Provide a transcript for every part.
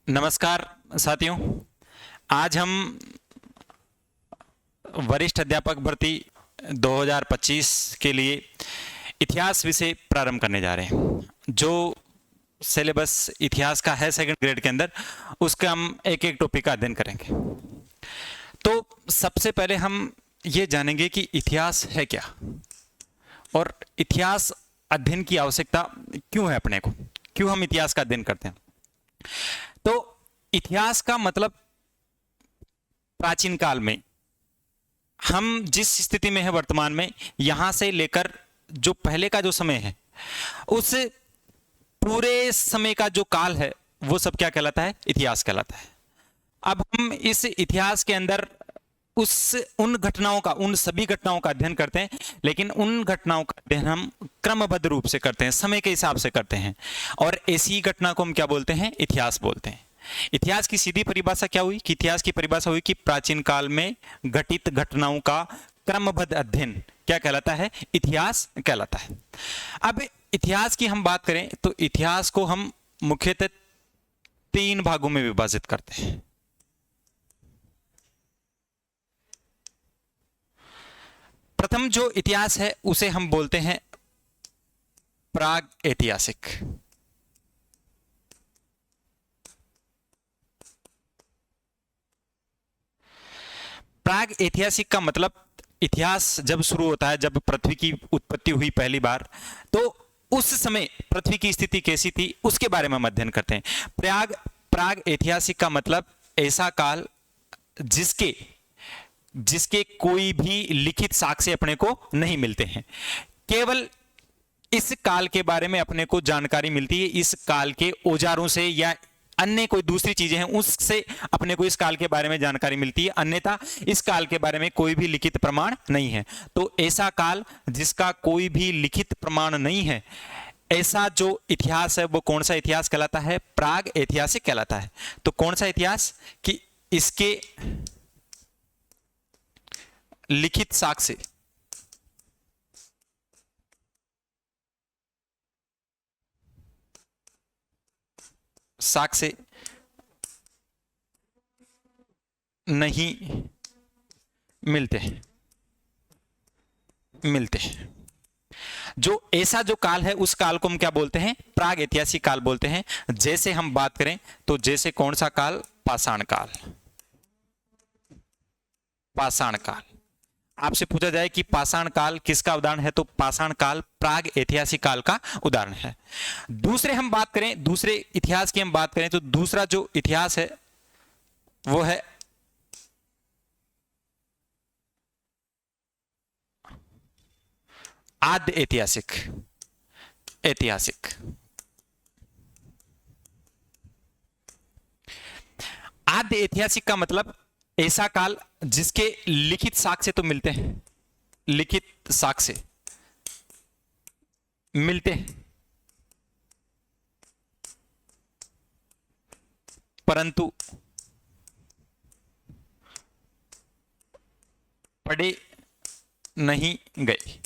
नमस्कार साथियों। आज हम वरिष्ठ अध्यापक भर्ती 2025 के लिए इतिहास विषय प्रारंभ करने जा रहे हैं। जो सिलेबस इतिहास का है सेकंड ग्रेड के अंदर, उसका हम एक एक टॉपिक का अध्ययन करेंगे। तो सबसे पहले हम ये जानेंगे कि इतिहास है क्या और इतिहास अध्ययन की आवश्यकता क्यों है अपने को, क्यों हम इतिहास का अध्ययन करते हैं। तो इतिहास का मतलब प्राचीन काल में हम जिस स्थिति में है वर्तमान में, यहां से लेकर जो पहले का जो समय है, उस पूरे समय का जो काल है वो सब क्या कहलाता है? इतिहास कहलाता है। अब हम इस इतिहास के अंदर उन घटनाओं का, उन सभी घटनाओं का अध्ययन करते हैं, लेकिन उन घटनाओं का अध्ययन हम क्रमबद्ध रूप से करते हैं, समय के हिसाब से करते हैं, और ऐसी घटना को हम क्या बोलते हैं? इतिहास बोलते हैं। इतिहास की सीधी परिभाषा क्या हुई कि इतिहास की परिभाषा हुई कि प्राचीन काल में घटित घटनाओं का क्रमबद्ध अध्ययन क्या कहलाता है? इतिहास कहलाता है। अब इतिहास की हम बात करें तो इतिहास को हम मुख्यतः 3 भागों में विभाजित करते हैं। प्रथम जो इतिहास है उसे हम बोलते हैं प्राग ऐतिहासिक। प्राग ऐतिहासिक का मतलब इतिहास जब शुरू होता है, जब पृथ्वी की उत्पत्ति हुई पहली बार, तो उस समय पृथ्वी की स्थिति कैसी थी उसके बारे में हम अध्ययन करते हैं। प्राग ऐतिहासिक का मतलब ऐसा काल जिसके कोई भी लिखित साक्ष्य अपने को नहीं मिलते हैं। केवल इस काल के बारे में अपने को जानकारी मिलती है, इस काल के औजारों से या अन्य कोई दूसरी चीजें हैं उससे अपने को इस काल के बारे में जानकारी मिलती है, अन्यथा इस काल के बारे में कोई भी लिखित प्रमाण नहीं है। तो ऐसा काल जिसका कोई भी लिखित प्रमाण नहीं है, ऐसा जो इतिहास है वो कौन सा इतिहास कहलाता है? प्राग ऐतिहासिक कहलाता है। तो कौन सा इतिहास कि इसके लिखित साक्ष्य नहीं मिलते जो ऐसा जो काल है उस काल को हम क्या बोलते हैं? प्राग ऐतिहासिक काल बोलते हैं। जैसे हम बात करें तो जैसे कौन सा काल? पाषाण काल। पाषाण काल आपसे पूछा जाए कि पाषाण काल किसका उदाहरण है, तो पाषाण काल प्राग ऐतिहासिक काल का उदाहरण है। दूसरे इतिहास की हम बात करें तो दूसरा जो इतिहास है वो है आद्य ऐतिहासिक। आद्य ऐतिहासिक का मतलब ऐसा काल जिसके लिखित साक्ष्य तो मिलते हैं, लिखित साक्ष्य मिलते हैं, परंतु पढ़े नहीं गए।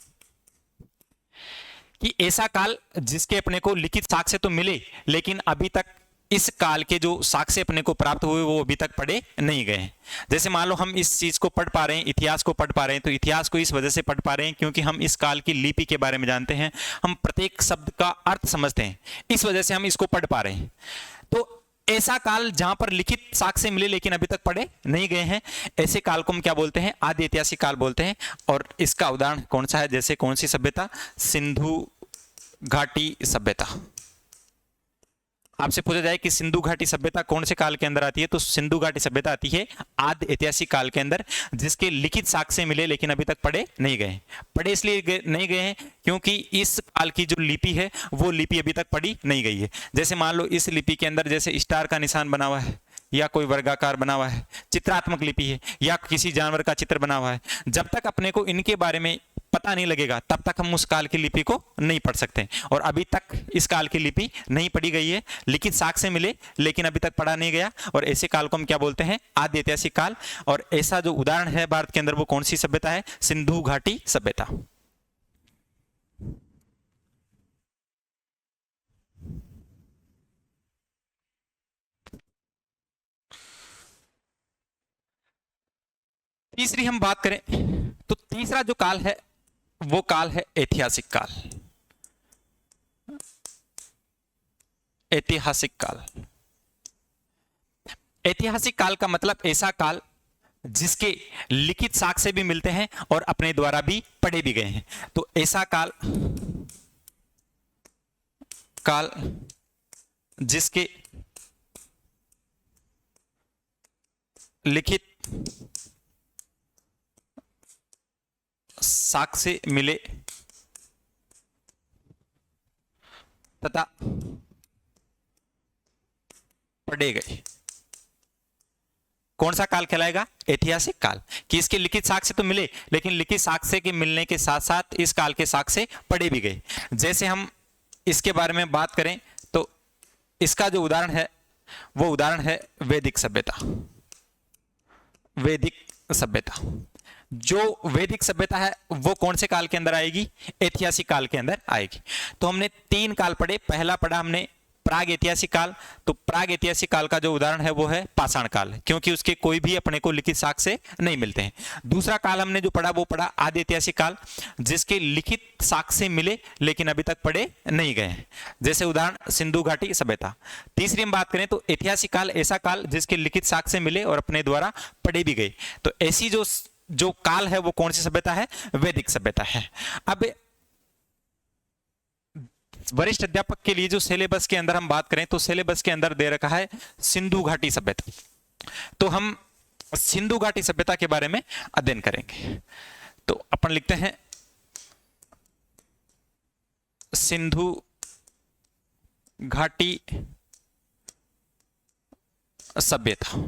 कि ऐसा काल जिसके अपने को लिखित साक्ष्य तो मिले, लेकिन अभी तक इस काल के जो साक्ष्य अपने को प्राप्त हुए वो अभी तक पढ़े नहीं गए हैं। जैसे मान लो हम इस चीज को पढ़ पा रहे हैं, इतिहास को पढ़ पा रहे हैं, तो इतिहास को इस वजह से पढ़ पा रहे हैं क्योंकि हम इस काल की लिपि के बारे में जानते हैं, हम प्रत्येक शब्द का अर्थ समझते हैं, इस वजह से हम इसको पढ़ पा रहे हैं। तो ऐसा काल जहां पर लिखित साक्ष्य मिले लेकिन अभी तक पढ़े नहीं गए हैं, ऐसे काल को हम क्या बोलते हैं? आदि ऐतिहासिक काल बोलते हैं। और इसका उदाहरण कौन सा है? जैसे कौन सी सभ्यता? सिंधु घाटी सभ्यता। आपसे पूछा जाए कि सिंधु घाटी सभ्यता कौन से काल के अंदर आती है, तो सिंधु घाटी सभ्यता आती है आद्य ऐतिहासिक काल के अंदर, जिसके लिखित साक्ष्य मिले लेकिन अभी तक पढ़े नहीं गए। पढ़े इसलिए नहीं गए हैं क्योंकि इस काल की जो लिपि है वो लिपि अभी तक पढ़ी नहीं गई है। जैसे मान लो इस लिपि के अंदर जैसे स्टार का निशान बना हुआ है, या कोई वर्गाकार बना हुआ है, चित्रात्मक लिपि है, या किसी जानवर का चित्र बना हुआ है, जब तक अपने को इनके बारे में पता नहीं लगेगा तब तक हम उस काल की लिपि को नहीं पढ़ सकते। और अभी तक इस काल की लिपि नहीं पढ़ी गई है, लिखित साक्ष्य मिले लेकिन अभी तक पढ़ा नहीं गया, और ऐसे काल को हम क्या बोलते हैं? आद्य ऐतिहासिक काल। और ऐसा जो उदाहरण है भारत के अंदर वो कौन सी सभ्यता है? सिंधु घाटी सभ्यता। तीसरी हम बात करें तो तीसरा जो काल है वो काल है ऐतिहासिक काल। ऐतिहासिक काल, ऐतिहासिक काल का मतलब ऐसा काल जिसके लिखित साक्ष्य भी मिलते हैं और अपने द्वारा भी पढ़े भी गए हैं। तो ऐसा काल जिसके लिखित साक्ष्य मिले तथा पढ़े गए, कौन सा काल कहलाएगा? ऐतिहासिक काल। कि इसके लिखित साक्ष्य तो मिले लेकिन लिखित साक्ष्य के मिलने के साथ साथ इस काल के साक्ष्य पढ़े भी गए। जैसे हम इसके बारे में बात करें तो इसका जो उदाहरण है वो उदाहरण है वैदिक सभ्यता। वैदिक सभ्यता, जो वैदिक सभ्यता है वो कौन से काल के अंदर आएगी? ऐतिहासिक काल के अंदर आएगी। तो हमने तीन काल पढ़े। पहला पढ़ा हमने प्राग ऐतिहासिक काल। तो प्राग ऐतिहासिक काल का जो उदाहरण है वो है पाषाण काल, क्योंकि उसके कोई भी अपने को लिखित साक्ष्य नहीं मिलते हैं। दूसरा काल हमने जो पढ़ा वो पढ़ा आदि ऐतिहासिक काल, जिसके लिखित साक्ष्य मिले लेकिन अभी तक पढ़े नहीं गए हैं। जैसे उदाहरण सिंधु घाटी सभ्यता। तीसरी हम बात करें तो ऐतिहासिक काल, ऐसा काल जिसके लिखित साक्ष्य मिले और अपने द्वारा पढ़े भी गए। तो ऐसी जो काल है वो कौन सी सभ्यता है? वैदिक सभ्यता है। अब वरिष्ठ अध्यापक के लिए जो सिलेबस के अंदर हम बात करें तो सिलेबस के अंदर दे रखा है सिंधु घाटी सभ्यता। तो हम सिंधु घाटी सभ्यता के बारे में अध्ययन करेंगे। तो अपन लिखते हैं सिंधु घाटी सभ्यता,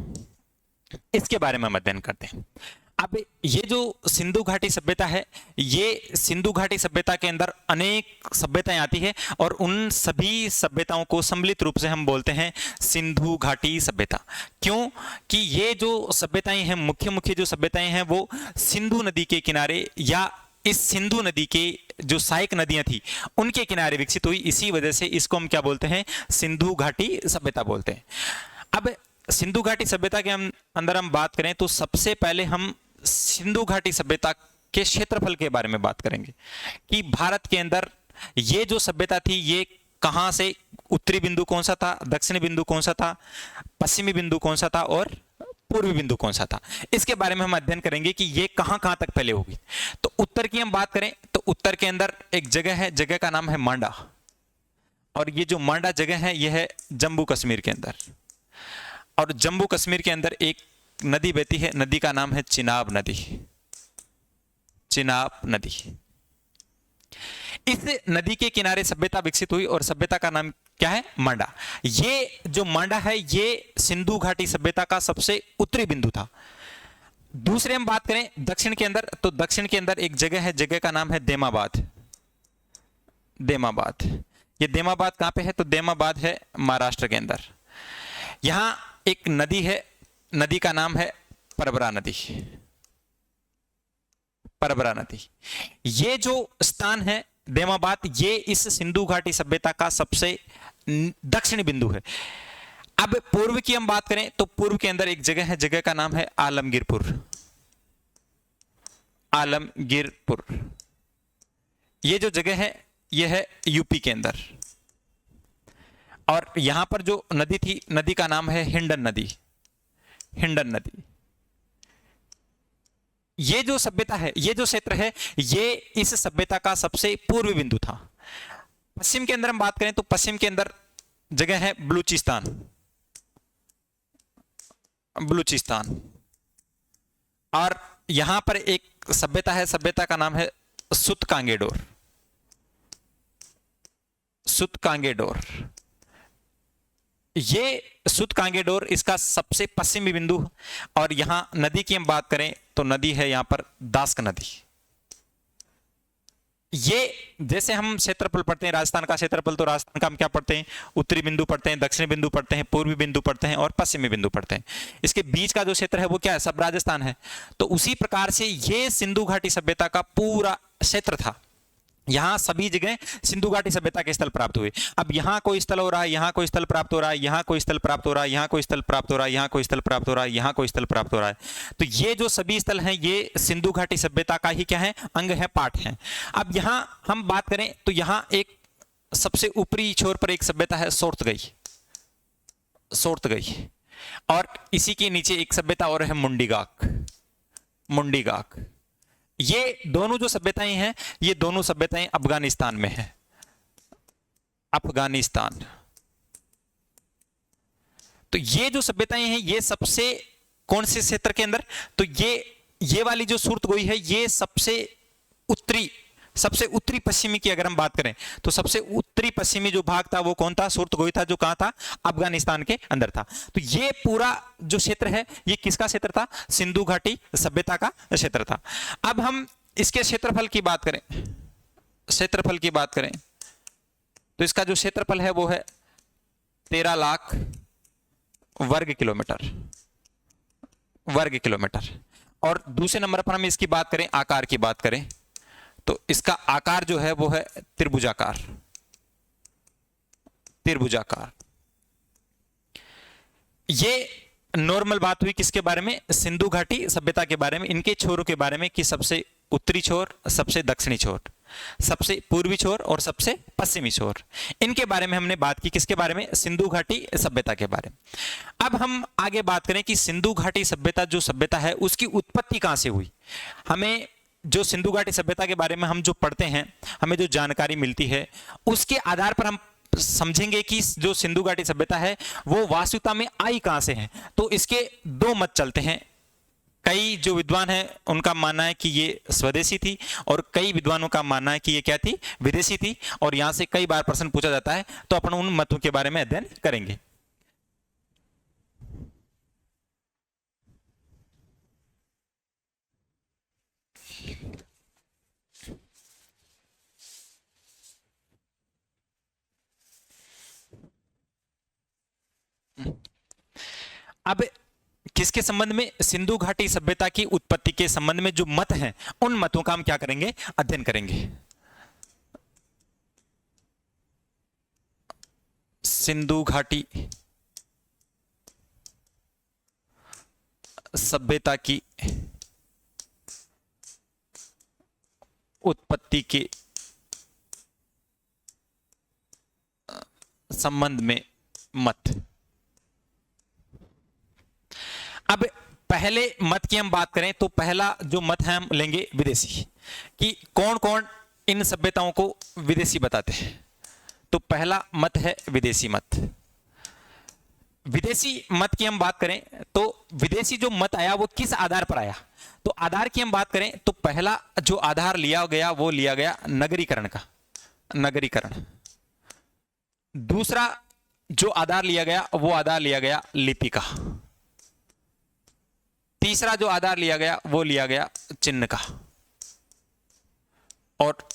इसके बारे में हम अध्ययन करते हैं। अब ये जो सिंधु घाटी सभ्यता है, ये सिंधु घाटी सभ्यता के अंदर अनेक सभ्यताएं आती है और उन सभी सभ्यताओं को सम्मिलित रूप से हम बोलते हैं सिंधु घाटी सभ्यता। क्यों कि ये जो सभ्यताएं हैं, मुख्य मुख्य जो सभ्यताएं हैं वो सिंधु नदी के किनारे या इस सिंधु नदी के जो सहायक नदियां थी उनके किनारे विकसित हुई। इसी वजह से इसको हम क्या बोलते हैं? सिंधु घाटी सभ्यता बोलते हैं। अब सिंधु घाटी सभ्यता के अंदर हम बात करें तो सबसे पहले हम सिंधु घाटी सभ्यता के क्षेत्रफल के बारे में बात करेंगे कि भारत के अंदर ये जो सभ्यता थी ये कहां से, उत्तरी बिंदु कौन सा था, दक्षिणी बिंदु कौन सा था, पश्चिमी बिंदु कौन सा था और पूर्वी बिंदु कौन सा था। इसके बारे में हम अध्ययन करेंगे कि ये कहां कहां तक फैले होगी। तो उत्तर की हम बात करें तो उत्तर के अंदर एक जगह है, जगह का नाम है मांडा, और ये जो मांडा जगह है यह है जम्मू कश्मीर के अंदर। और जम्मू कश्मीर के अंदर एक नदी बहती है, नदी का नाम है चिनाब नदी। चिनाब नदी, इस नदी के किनारे सभ्यता विकसित हुई और सभ्यता का नाम क्या है? मांडा। ये जो मांडा है ये सिंधु घाटी सभ्यता का सबसे उत्तरी बिंदु था। दूसरे हम बात करें दक्षिण के अंदर तो दक्षिण के अंदर एक जगह है, जगह का नाम है देमाबाद। देमाबाद, ये देमाबाद कहां पे है? तो देमाबाद है महाराष्ट्र के अंदर। यहां एक नदी है, नदी का नाम है परबरा नदी। परबरा नदी, ये जो स्थान है देमाबाद, ये इस सिंधु घाटी सभ्यता का सबसे दक्षिणी बिंदु है। अब पूर्व की हम बात करें तो पूर्व के अंदर एक जगह है, जगह का नाम है आलमगीरपुर। आलमगीरपुर, ये जो जगह है यह है यूपी के अंदर। और यहां पर जो नदी थी, नदी का नाम है हिंडन नदी। हिंडन नदी, ये जो सभ्यता है, ये जो क्षेत्र है, ये इस सभ्यता का सबसे पूर्वी बिंदु था। पश्चिम के अंदर हम बात करें तो पश्चिम के अंदर जगह है बलूचिस्तान। बलूचिस्तान, और यहां पर एक सभ्यता है, सभ्यता का नाम है सुतकांगेडोर। सुतकांगेडोर, ये सुतकांगेडोर इसका सबसे पश्चिमी बिंदु। और यहां नदी की हम बात करें तो नदी है यहां पर दास्क नदी। ये जैसे हम क्षेत्रफल पढ़ते हैं, राजस्थान का क्षेत्रफल, तो राजस्थान का हम क्या पढ़ते हैं? उत्तरी बिंदु पढ़ते हैं, दक्षिणी बिंदु पढ़ते हैं, पूर्वी बिंदु पढ़ते हैं और पश्चिमी बिंदु पढ़ते हैं। इसके बीच का जो क्षेत्र है वो क्या है? सब राजस्थान है। तो उसी प्रकार से ये सिंधु घाटी सभ्यता का पूरा क्षेत्र था। यहाँ सभी जगह सिंधु घाटी सभ्यता के स्थल प्राप्त हुए। अब यहाँ कोई स्थल हो रहा है, यहाँ कोई स्थल प्राप्त हो रहा है, यहाँ कोई स्थल प्राप्त हो रहा है, यहाँ कोई स्थल प्राप्त हो रहा है, यहाँ कोई स्थल प्राप्त हो रहा है, यहाँ कोई स्थल प्राप्त हो रहा है। तो ये जो सभी स्थल हैं ये सिंधु घाटी सभ्यता का ही क्या है, अंग है, पार्ट है। अब यहाँ हम बात करें तो यहाँ एक सबसे ऊपरी छोर पर एक सभ्यता है सोर्तगई, सोर्तगई, और इसी के नीचे एक सभ्यता और है मुंडीगाक, मुंडीगाक। ये दोनों जो सभ्यताएं हैं ये दोनों सभ्यताएं अफगानिस्तान में हैं, अफगानिस्तान। तो ये जो सभ्यताएं हैं ये सबसे कौन से क्षेत्र के अंदर, तो ये वाली जो सुर्तगोई है ये सबसे उत्तरी पश्चिमी की अगर हम बात करें तो सबसे उत्तरी पश्चिमी जो भाग था वो कौन था, सुर्तगोई था, जो कहां था, अफगानिस्तान के अंदर था। तो ये पूरा जो क्षेत्र है ये किसका क्षेत्र था, सिंधु घाटी सभ्यता का क्षेत्र था। अब हम इसके क्षेत्रफल की बात करें, क्षेत्रफल की बात करें तो इसका जो क्षेत्रफल है वो है 13 लाख वर्ग किलोमीटर, वर्ग किलोमीटर। और दूसरे नंबर पर हम इसकी बात करें, आकार की बात करें तो इसका आकार जो है वो है त्रिभुजाकार, त्रिभुजाकार। ये नॉर्मल बात हुई किसके बारे में, सिंधु घाटी सभ्यता के बारे में, इनके छोरों के बारे में कि सबसे उत्तरी छोर, सबसे दक्षिणी छोर, सबसे पूर्वी छोर और सबसे पश्चिमी छोर, इनके बारे में हमने बात की। किसके बारे में, सिंधु घाटी सभ्यता के बारे में। अब हम आगे बात करें कि सिंधु घाटी सभ्यता जो सभ्यता है उसकी उत्पत्ति कहां से हुई। हमें जो सिंधु घाटी सभ्यता के बारे में हम जो पढ़ते हैं, हमें जो जानकारी मिलती है उसके आधार पर हम समझेंगे कि जो सिंधु घाटी सभ्यता है वो वास्तविकता में आई कहां से है। तो इसके दो मत चलते हैं। कई जो विद्वान हैं उनका मानना है कि ये स्वदेशी थी और कई विद्वानों का मानना है कि ये क्या थी, विदेशी थी। और यहां से कई बार प्रश्न पूछा जाता है तो अपन उन मतों के बारे में अध्ययन करेंगे। अब किसके संबंध में, सिंधु घाटी सभ्यता की उत्पत्ति के संबंध में जो मत हैं उन मतों का हम क्या करेंगे, अध्ययन करेंगे। सिंधु घाटी सभ्यता की उत्पत्ति के संबंध में मत। अब पहले मत की हम बात करें तो पहला जो मत है हम लेंगे विदेशी, कि कौन कौन इन सभ्यताओं को विदेशी बताते हैं। तो पहला मत है विदेशी मत। विदेशी मत की हम बात करें तो विदेशी जो मत आया वो किस आधार पर आया, तो आधार की हम बात करें तो पहला जो आधार लिया गया वो लिया गया नगरीकरण का, नगरीकरण। दूसरा जो आधार लिया गया वो आधार लिया गया लिपि का। तीसरा जो आधार लिया गया वो लिया गया चिन्ह का। और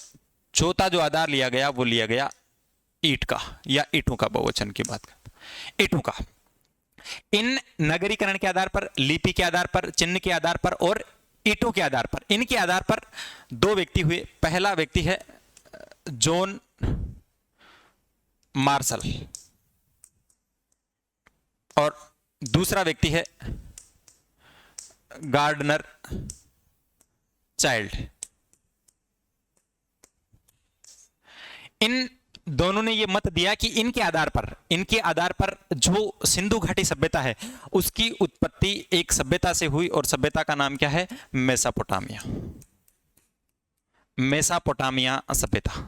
चौथा जो आधार लिया गया वो लिया गया ईंट का, या ईंटों का बहुवचन की बात करते, ईंटों का। इन नगरीकरण के आधार पर, लिपि के आधार पर, चिन्ह के आधार पर और ईंटों के आधार पर, इनके आधार पर दो व्यक्ति हुए। पहला व्यक्ति है जॉन मार्शल और दूसरा व्यक्ति है गार्डनर चाइल्ड। इन दोनों ने यह मत दिया कि इनके आधार पर जो सिंधु घाटी सभ्यता है उसकी उत्पत्ति एक सभ्यता से हुई और सभ्यता का नाम क्या है, मेसोपोटामिया, मेसोपोटामिया सभ्यता।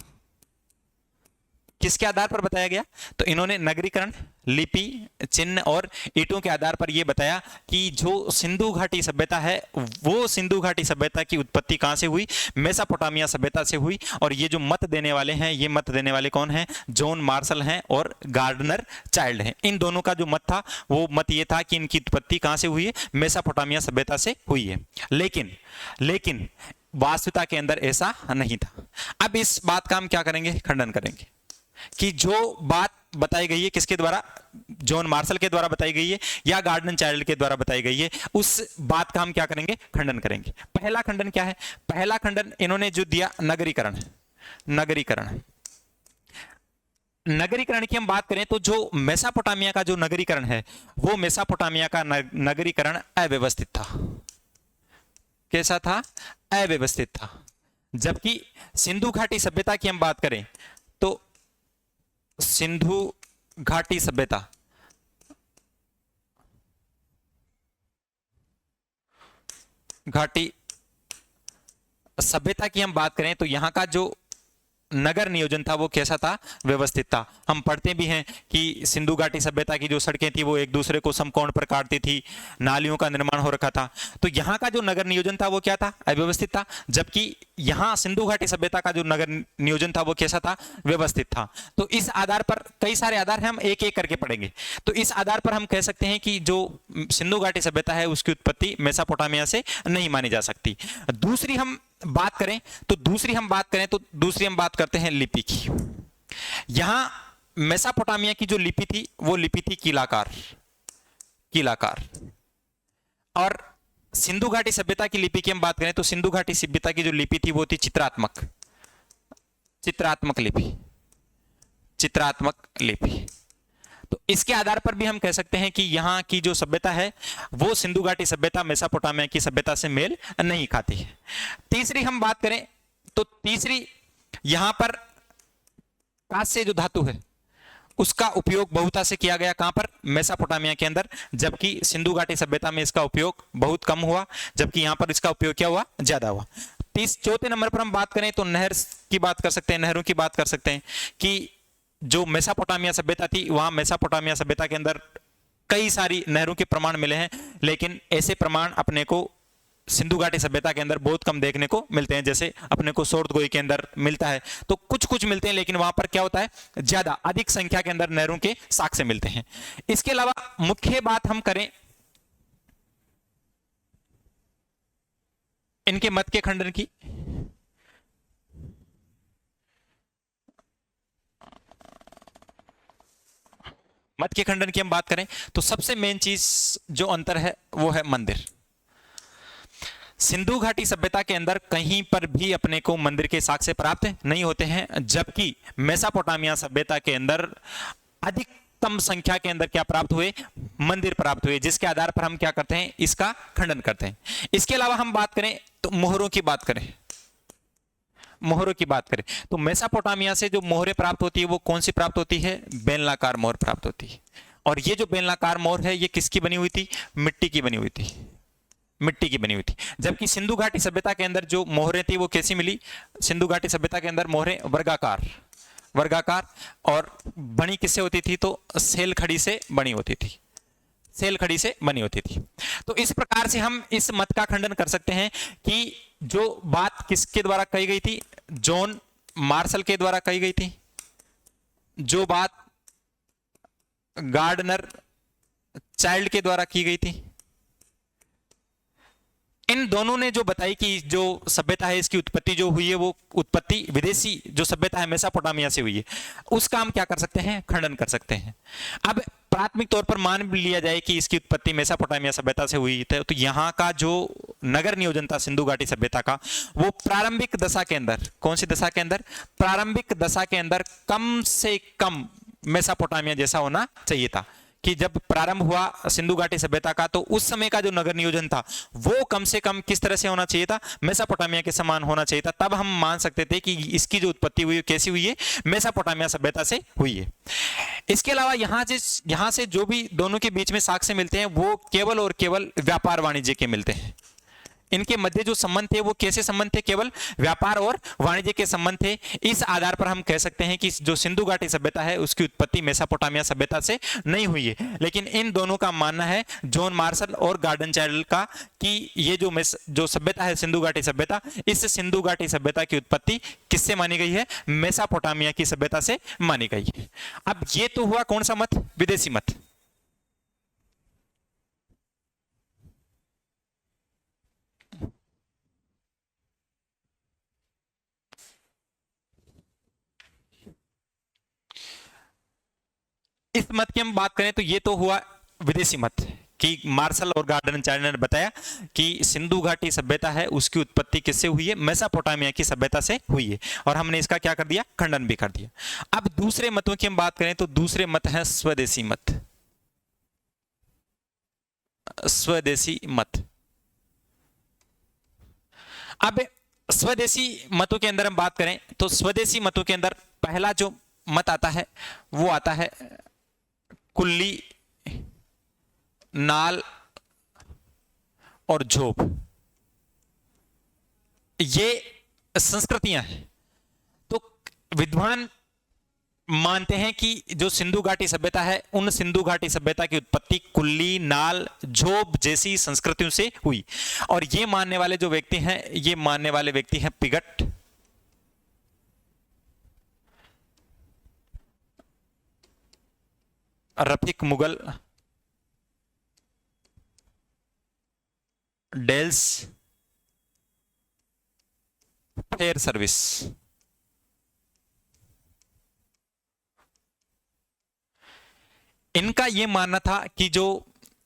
किसके आधार पर बताया गया, तो इन्होंने नगरीकरण, लिपि, चिन्ह और ईंटों के आधार पर यह बताया कि जो सिंधु घाटी सभ्यता है वो सिंधु घाटी सभ्यता की उत्पत्ति कहां से हुई, मेसोपोटामिया सभ्यता से हुई। और ये जो मत देने वाले हैं, ये मत देने वाले कौन हैं, जॉन मार्शल हैं और गार्डनर चाइल्ड हैं। इन दोनों का जो मत था वो मत ये था कि इनकी उत्पत्ति कहां से हुई है, मेसोपोटामिया सभ्यता से हुई है। लेकिन वास्तविकता के अंदर ऐसा नहीं था। अब इस बात का हम क्या करेंगे, खंडन करेंगे कि जो बात बताई गई है किसके द्वारा, जॉन मार्शल के द्वारा बताई गई है या गार्डनर चाइल्ड के द्वारा बताई गई है, उस बात का हम क्या करेंगे, खंडन करेंगे। पहला खंडन क्या है, पहला खंडन इन्होंने जो दिया नगरीकरण, नगरीकरण। नगरीकरण की हम बात करें तो जो मेसोपोटामिया का जो नगरीकरण है, वो मेसोपोटामिया का नगरीकरण अव्यवस्थित था। कैसा था? अव्यवस्थित था। जबकि सिंधु घाटी सभ्यता की हम बात करें तो सिंधु घाटी सभ्यता की हम बात करें तो यहां का जो नगर नियोजन था वो कैसा था? व्यवस्थित था। हम पढ़ते भी हैं कि सिंधु घाटी सभ्यता की जो सड़कें थी वो एक दूसरे को समकोण पर काटती थी, नालियों का निर्माण हो रखा था। तो यहाँ का जो नगर नियोजन था वो क्या था? अव्यवस्थित था। जबकि यहाँ सिंधु घाटी सभ्यता का जो नगर नियोजन था वो कैसा था? व्यवस्थित था। तो इस आधार पर कई सारे आधार हैं, हम एक एक करके पढ़ेंगे। तो इस आधार पर हम कह सकते हैं कि जो सिंधु घाटी सभ्यता है उसकी उत्पत्ति मेसोपोटामिया से नहीं मानी जा सकती। दूसरी हम बात करें तो दूसरी हम बात करते हैं लिपि की। यहां मेसोपोटामिया की जो लिपि थी वो लिपि थी कीलाकार। और सिंधु घाटी सभ्यता की लिपि की हम बात करें तो सिंधु घाटी सभ्यता की जो लिपि थी वो थी चित्रात्मक लिपि। तो इसके आधार पर भी हम कह सकते हैं कि यहाँ की जो सभ्यता है वो सिंधु घाटी सभ्यता मेसोपोटामिया की सभ्यता से मेल नहीं खाती है। तीसरी हम बात करें तो तीसरी यहां पर कांस्य जो धातु है उसका उपयोग बहुता से किया गया। कहां पर? मेसोपोटामिया के अंदर। जबकि सिंधु घाटी सभ्यता में इसका उपयोग बहुत कम हुआ, जबकि यहां पर इसका उपयोग क्या हुआ? ज्यादा हुआ। चौथे नंबर पर हम बात करें तो नहर की बात कर सकते हैं, नहरों की बात कर सकते हैं कि जो मेसोपोटामिया सभ्यता थी वहां मेसोपोटामिया सभ्यता के अंदर कई सारी नहरों के प्रमाण मिले हैं, लेकिन ऐसे प्रमाण अपने को सिंधु घाटी सभ्यता के अंदर बहुत कम देखने को मिलते हैं। जैसे अपने को सोर्दगोई के अंदर मिलता है तो कुछ मिलते हैं, लेकिन वहां पर क्या होता है? ज्यादा अधिक संख्या के अंदर नहरों के साक्ष्य मिलते हैं। इसके अलावा मुख्य बात हम करें इनके मत के खंडन की। मत के खंडन की हम बात करें तो सबसे मेन चीज जो अंतर है वो है मंदिर। सिंधु घाटी सभ्यता के अंदर कहीं पर भी अपने को मंदिर के साक्ष्य प्राप्त नहीं होते हैं, जबकि मेसोपोटामिया सभ्यता के अंदर अधिकतम संख्या के अंदर क्या प्राप्त हुए? मंदिर प्राप्त हुए, जिसके आधार पर हम क्या करते हैं? इसका खंडन करते हैं। इसके अलावा हम बात करें तो मोहरों की बात करें तो मेसोपोटामिया से जो मोहरें प्राप्त होती है वो कौन सी प्राप्त होती है? बेलनाकार मोहर प्राप्त होती है। और ये जो बेलनाकार मोहर है ये किसकी बनी हुई थी? मिट्टी की बनी हुई थी। जबकि सिंधु घाटी सभ्यता के अंदर जो मोहरें थी वो कैसी मिली? सिंधु घाटी सभ्यता के अंदर मोहरें वर्गाकार और बनी किससे होती थी? तो सेल खड़ी से बनी होती थी। तो इस प्रकार से हम इस मत का खंडन कर सकते हैं कि जो बात किसके द्वारा कही गई थी? जॉन मार्शल के द्वारा कही गई थी। जो बात गार्डनर चाइल्ड के द्वारा की गई थी। इन दोनों ने जो बताई कि जो सभ्यता है इसकी उत्पत्ति जो हुई है वो उत्पत्ति विदेशी जो सभ्यता है मेसोपोटामिया से हुई है, उसका हम क्या कर सकते हैं? खंडन कर सकते हैं। अब प्राथमिक तौर पर मान लिया जाए कि इसकी उत्पत्ति मेसोपोटामिया सभ्यता से हुई है, तो यहाँ का जो नगर नियोजन था सिंधु घाटी सभ्यता का वो प्रारंभिक दशा के अंदर, कौन सी दशा के अंदर? प्रारंभिक दशा के अंदर कम से कम मेसोपोटामिया जैसा होना चाहिए था। कि जब प्रारंभ हुआ सिंधु घाटी सभ्यता का तो उस समय का जो नगर नियोजन था वो कम से कम किस तरह से होना चाहिए था? मेसोपोटामिया के समान होना चाहिए था। तब हम मान सकते थे कि इसकी जो उत्पत्ति हुई कैसी हुई है? मेसोपोटामिया सभ्यता से हुई है। इसके अलावा यहाँ से जो भी दोनों के बीच में साक्ष्य मिलते हैं वो केवल और केवल व्यापार वाणिज्य के मिलते हैं। इनके मध्य जो संबंध थे वो कैसे संबंध थे? केवल व्यापार और वाणिज्य के संबंध थे। इस आधार पर हम कह सकते हैं कि जो सिंधु घाटी सभ्यता है उसकी उत्पत्ति मेसोपोटामिया सभ्यता से नहीं हुई है। लेकिन इन दोनों का मानना है, जॉन मार्शल और गार्डन चाइल्ड का, कि ये जो सभ्यता है सिंधु घाटी सभ्यता, इस सिंधु घाटी सभ्यता की उत्पत्ति किससे मानी गई है? मेसोपोटामिया की सभ्यता से मानी गई है। अब ये तो हुआ कौन सा मत? विदेशी मत। इस मत की हम बात करें तो ये तो हुआ विदेशी मत कि मार्शल और गार्डन चाइल्ड ने बताया कि सिंधु घाटी सभ्यता है उसकी उत्पत्ति किससे हुई है, मेसोपोटामिया की सभ्यता से हुई है, और हमने इसका क्या कर दिया, खंडन भी कर दिया। अब दूसरे मतों की हम बात करें तो दूसरे मत है स्वदेशी मत। स्वदेशी मत। अब स्वदेशी मतों के अंदर हम बात करें तो स्वदेशी मतों के अंदर पहला जो मत आता है वो आता है कुल्ली, नाल और झोप। ये संस्कृतियां हैं। तो विद्वान मानते हैं कि जो सिंधु घाटी सभ्यता है उन सिंधु घाटी सभ्यता की उत्पत्ति कुल्ली, नाल, झोप जैसी संस्कृतियों से हुई। और ये मानने वाले जो व्यक्ति हैं, ये मानने वाले व्यक्ति हैं पिगट, रफीक मुगल, डेल्स, फेयर सर्विस। इनका यह मानना था कि जो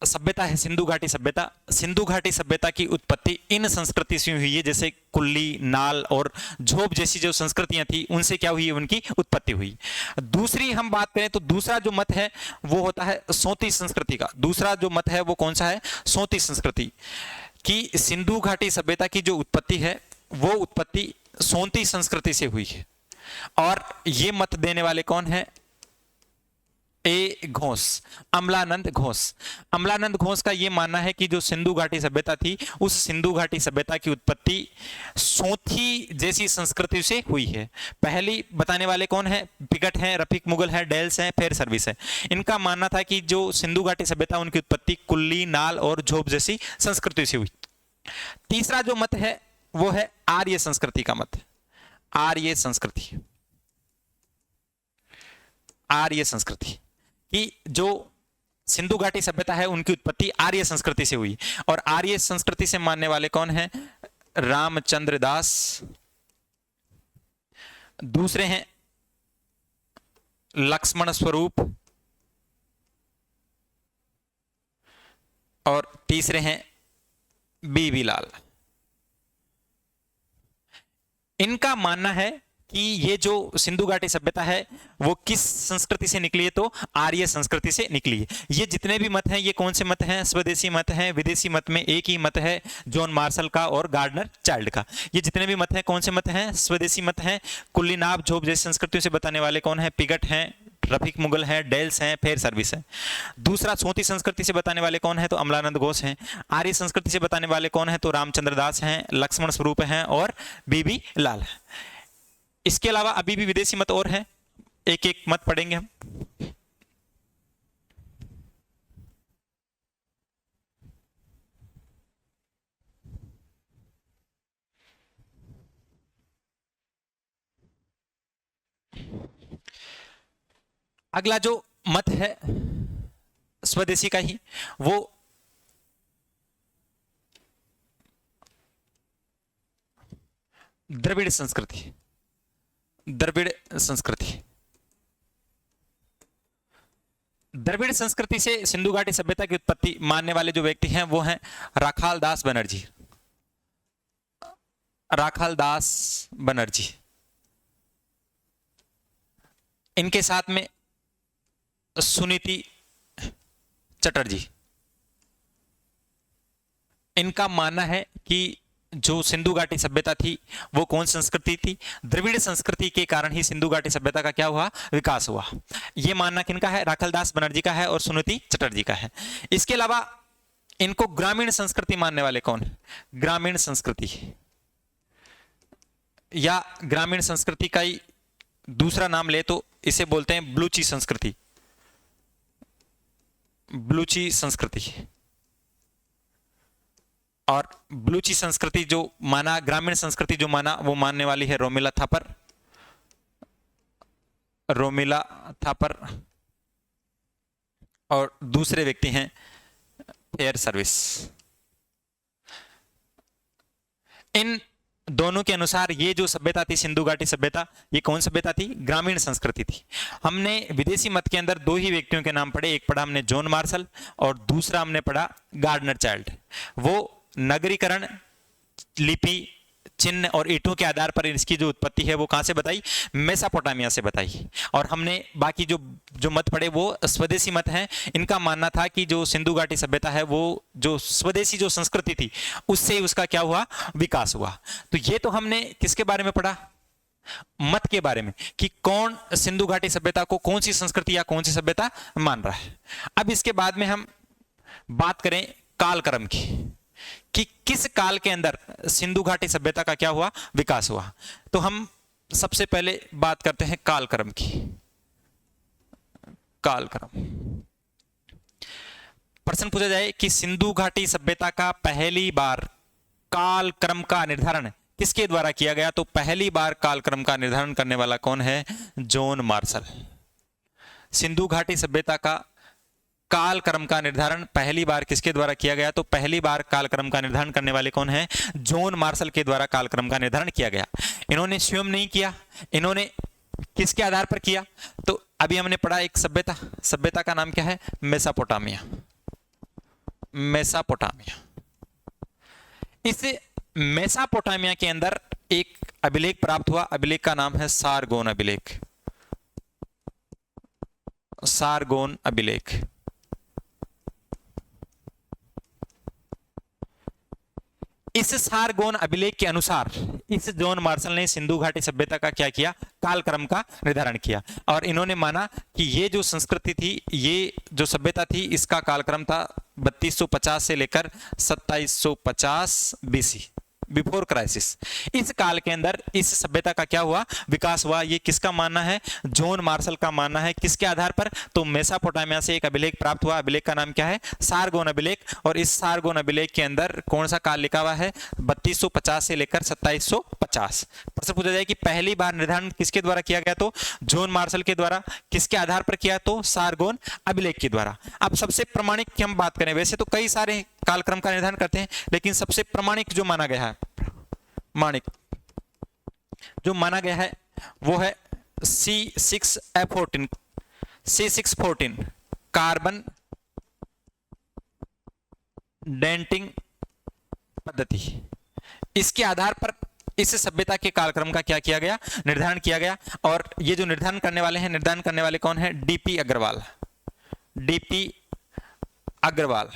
सभ्यता है सिंधु घाटी सभ्यता, सिंधु घाटी सभ्यता की उत्पत्ति इन संस्कृति से हुई है, जैसे कुल्ली, नाल और झोप जैसी जो संस्कृतियां थी उनसे क्या हुई है, उनकी उत्पत्ति हुई। दूसरी हम बात करें तो दूसरा जो मत है वो होता है सोती संस्कृति का। दूसरा जो मत है वो कौन सा है, सोती संस्कृति की। सिंधु घाटी सभ्यता की जो उत्पत्ति है वो उत्पत्ति सोती संस्कृति से हुई है। और ये मत देने वाले कौन है, ए घोष, अमलानंद घोष। अमलानंद घोष का यह मानना है कि जो सिंधु घाटी सभ्यता थी उस सिंधु घाटी सभ्यता की उत्पत्ति सोथी जैसी संस्कृति से हुई है। पहली बताने वाले कौन है, पिगट हैं, रफीक मुगल है, डेल्स हैं, फेयर सर्विस है। इनका मानना था कि जो सिंधु घाटी सभ्यता उनकी उत्पत्ति कुल्ली, नाल और झोप जैसी संस्कृति से हुई। तीसरा जो मत है वो है आर्य संस्कृति का मत। आर्य संस्कृति, आर्य संस्कृति कि जो सिंधु घाटी सभ्यता है उनकी उत्पत्ति आर्य संस्कृति से हुई। और आर्य संस्कृति से मानने वाले कौन हैं, रामचंद्र दास, दूसरे हैं लक्ष्मण स्वरूप और तीसरे हैं बीबी लाल। इनका मानना है कि ये जो सिंधु घाटी सभ्यता है वो किस संस्कृति से निकली है, तो आर्य संस्कृति से निकली है। ये जितने भी मत हैं ये कौन से मत हैं, स्वदेशी मत हैं। विदेशी मत में एक ही मत है, जॉन मार्शल का और गार्डनर चाइल्ड का। ये जितने भी मत हैं कौन से मत हैं, स्वदेशी मत हैं। कुल्ली, नाप, झोप जैसी संस्कृतियों से बताने वाले कौन है, पिगट हैं, रफीक मुगल है, डेल्स हैं, फेयर सर्विस है। दूसरा सोती संस्कृति से बताने वाले कौन है, तो अमलानंद घोष हैं। आर्य संस्कृति से बताने वाले कौन है, तो रामचंद्र दास हैं, लक्ष्मण स्वरूप हैं और बीबी लाल है। इसके अलावा अभी भी विदेशी मत और हैं, एक एक मत पढ़ेंगे हम। अगला जो मत है स्वदेशी का ही, वो द्रविड़ संस्कृति। द्रविड़ संस्कृति, द्रविड़ संस्कृति से सिंधु घाटी सभ्यता की उत्पत्ति मानने वाले जो व्यक्ति हैं वो हैं राखाल दास बनर्जी। राखाल दास बनर्जी, इनके साथ में सुनीति चटर्जी। इनका मानना है कि जो सिंधु घाटी सभ्यता थी वो कौन संस्कृति थी, द्रविड़ संस्कृति के कारण ही सिंधु घाटी सभ्यता का क्या हुआ, विकास हुआ। ये मानना किनका है, राखालदास बनर्जी का है और सुनीति चटर्जी का है। इसके अलावा इनको ग्रामीण संस्कृति मानने वाले कौन, ग्रामीण संस्कृति या ग्रामीण संस्कृति का ही दूसरा नाम ले तो इसे बोलते हैं बलूची संस्कृति। बलूची संस्कृति। और बलूची संस्कृति जो माना, ग्रामीण संस्कृति जो माना, वो मानने वाली है रोमिला थापर। रोमिला थापर और दूसरे व्यक्ति हैं फेयर सर्विस। इन दोनों के अनुसार ये जो सभ्यता थी सिंधु घाटी सभ्यता, ये कौन सभ्यता थी? ग्रामीण संस्कृति थी। हमने विदेशी मत के अंदर दो ही व्यक्तियों के नाम पढ़े, एक पढ़ा हमने जॉन मार्शल और दूसरा हमने पढ़ा गार्डनर चाइल्ड। वो नगरीकरण, लिपि, चिन्ह और ईंटों के आधार पर इसकी जो उत्पत्ति है वो कहां से बताई? मेसोपोटामिया से बताई। और हमने बाकी जो जो मत पढ़े वो स्वदेशी मत हैं। इनका मानना था कि जो सिंधु घाटी सभ्यता है वो जो स्वदेशी जो संस्कृति थी उससे उसका क्या हुआ? विकास हुआ। तो ये तो हमने किसके बारे में पढ़ा? मत के बारे में, कि कौन सिंधु घाटी सभ्यता को कौन सी संस्कृति या कौन सी सभ्यता मान रहा है। अब इसके बाद में हम बात करें कालक्रम की, कि किस काल के अंदर सिंधु घाटी सभ्यता का क्या हुआ? विकास हुआ। तो हम सबसे पहले बात करते हैं कालक्रम की। कालक्रम, प्रश्न पूछा जाए कि सिंधु घाटी सभ्यता का पहली बार कालक्रम का निर्धारण किसके द्वारा किया गया? तो पहली बार कालक्रम का निर्धारण करने वाला कौन है? John Marshall. सिंधु घाटी सभ्यता का कालक्रम का निर्धारण पहली बार किसके द्वारा किया गया? तो पहली बार कालक्रम का निर्धारण करने वाले कौन है? जॉन मार्शल के द्वारा कालक्रम का निर्धारण किया गया। इन्होंने स्वयं नहीं किया, इन्होंने किसके आधार पर किया? तो अभी हमने पढ़ा एक सभ्यता, सभ्यता का नाम क्या है? मेसोपोटामिया। मेसोपोटामिया। इस मेसोपोटामिया के अंदर एक अभिलेख प्राप्त हुआ, अभिलेख का नाम है सारगोन अभिलेख। सारगोन अभिलेख। इस सारगोन अभिलेख के अनुसार इस जॉन मार्शल ने सिंधु घाटी सभ्यता का क्या किया? कालक्रम का निर्धारण किया। और इन्होंने माना कि ये जो संस्कृति थी, ये जो सभ्यता थी, इसका कालक्रम था 3250 से लेकर 2750 बीसी, बिफोर क्राइसिस। इस काल के अंदर इस सभ्यता का क्या हुआ? विकास हुआ। ये किसका मानना है? जॉन मार्शल का मानना है। किसके आधार पर? तो मेसोपोटामिया से एक अभिलेख प्राप्त हुआ, अभिलेख का नाम क्या है? सारगोन अभिलेख। और इस सारगोन अभिलेख के अंदर कौन सा काल लिखा हुआ है? 3250 से लेकर 2750। प्रश्न पूछा जाए कि पहली बार निर्धारण किसके द्वारा किया गया? तो जॉन मार्शल के द्वारा। किसके आधार पर किया? तो सारगोन अभिलेख के द्वारा। अब सबसे प्रमाणिक की हम बात करें, वैसे तो कई सारे कालक्रम का निर्धारण करते हैं, लेकिन सबसे प्रमाणिक जो माना गया है, माणिक जो माना गया है वो है C6F14, C614 कार्बन डेंटिंग पद्धति। इसके आधार पर इस सभ्यता के कालक्रम का क्या किया गया? निर्धारण किया गया। और ये जो निर्धारण करने वाले हैं, निर्धारण करने वाले कौन है? डीपी अग्रवाल। डीपी अग्रवाल।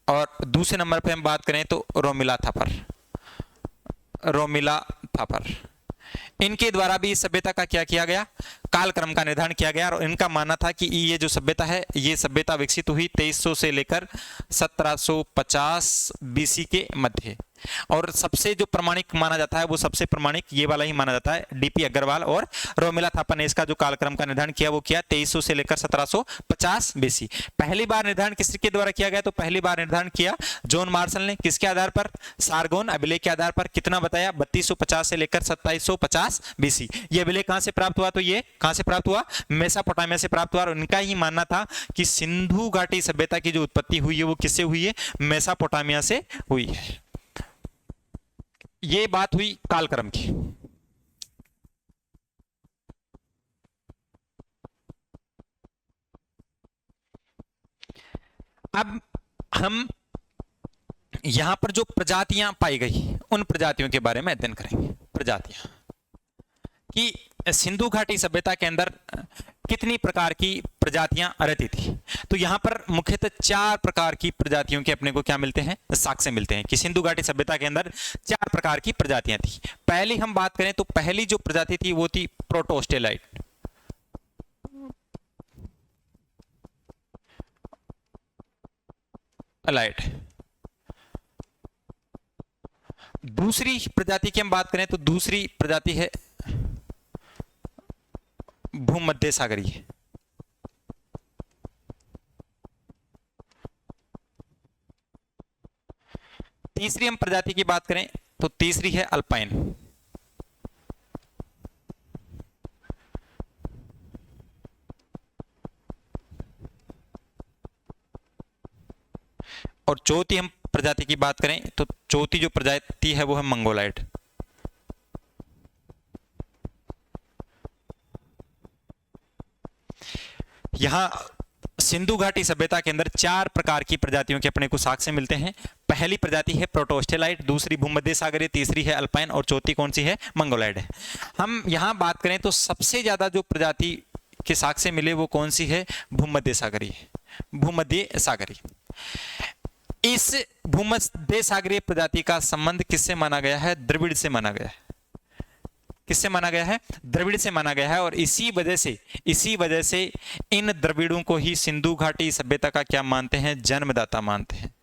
और दूसरे नंबर पे हम बात करें तो रोमिला थापर। रोमिला थापर। इनके द्वारा भी इस सभ्यता का क्या किया गया? कालक्रम का निर्धारण किया गया। और इनका मानना था कि ये जो सभ्यता है, ये सभ्यता विकसित हुई 2300 से लेकर 1750 बीसी के मध्य। और सबसे जो प्रमाणिक माना जाता है वो सबसे प्रमाणिक ये वाला ही माना जाता है, डीपी अग्रवाल और रोमिला थापर ने इसका जो कालक्रम का निर्धारण किया वो किया 2300 से लेकर 1750 बीसी। पहली बार निर्धारण किसके द्वारा किया गया? तो पहली बार निर्धारण किया जॉन मार्शल ने। किसके आधार पर? सारगोन अभिलेख के आधार पर। कितना बताया? 3250 से लेकर 2750 बीसी। ये अभिलेख कहां से प्राप्त हुआ? तो ये कहां से प्राप्त हुआ? मेसोपोटामिया से प्राप्त हुआ। और उनका ही मानना था कि सिंधु घाटी सभ्यता की जो उत्पत्ति हुई है वो किससे हुई है? मेसोपोटामिया से हुई है। ये बात हुई कालक्रम की। अब हम यहां पर जो प्रजातियां पाई गई उन प्रजातियों के बारे में अध्ययन करेंगे। प्रजातियां कि सिंधु घाटी सभ्यता के अंदर कितनी प्रकार की प्रजातियां रहती थी। तो यहां पर मुख्यतः 4 प्रकार की प्रजातियों के अपने को क्या मिलते हैं? साक्ष्य मिलते हैं कि सिंधु घाटी सभ्यता के अंदर 4 प्रकार की प्रजातियां थी। पहली हम बात करें तो पहली जो प्रजाति थी वो थी प्रोटोस्टेलाइट। अलाइट। दूसरी प्रजाति की हम बात करें तो दूसरी प्रजाति है भूमध्य सागरीय। तीसरी हम प्रजाति की बात करें तो तीसरी है अल्पाइन। और चौथी हम प्रजाति की बात करें तो चौथी जो प्रजाति है वो है मंगोलाइड। यहाँ सिंधु घाटी सभ्यता के अंदर 4 प्रकार की प्रजातियों के अपने को साक्ष्य मिलते हैं। पहली प्रजाति है प्रोटोस्टेलाइट, दूसरी भूमध्य सागरीय, तीसरी है अल्पाइन और चौथी कौन सी है? मंगोलाइड है। हम यहाँ बात करें तो सबसे ज्यादा जो प्रजाति के साक्ष्य मिले वो कौन सी है? भूमध्य सागरीय। भूमध्य सागरीय। इस भूमध्य सागरीय प्रजाति का संबंध किससे माना गया है? द्रविड़ से माना गया है। किससे माना गया है? द्रविड़ से माना गया है। और इसी वजह से इन द्रविड़ों को ही सिंधु घाटी सभ्यता का क्या मानते हैं? जन्मदाता मानते हैं।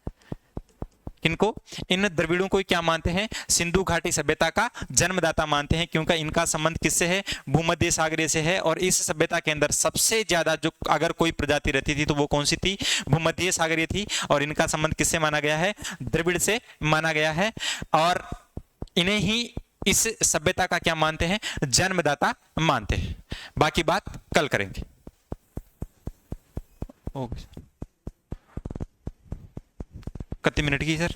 किनको? इन द्रविड़ों को क्या मानते हैं? सिंधु घाटी सभ्यता का जन्मदाता मानते हैं, क्योंकि इनका संबंध किससे है? भूमध्य सागरीय से है। और इस सभ्यता के अंदर सबसे ज्यादा जो अगर कोई प्रजाति रहती थी तो वो कौन सी थी? भूमध्य सागरीय थी। और इनका संबंध किससे माना गया है? द्रविड़ से माना गया है। और इन्हें ही इस सभ्यता का क्या मानते हैं? जन्मदाता मानते हैं। बाकी बात कल करेंगे। कितने मिनट की सर?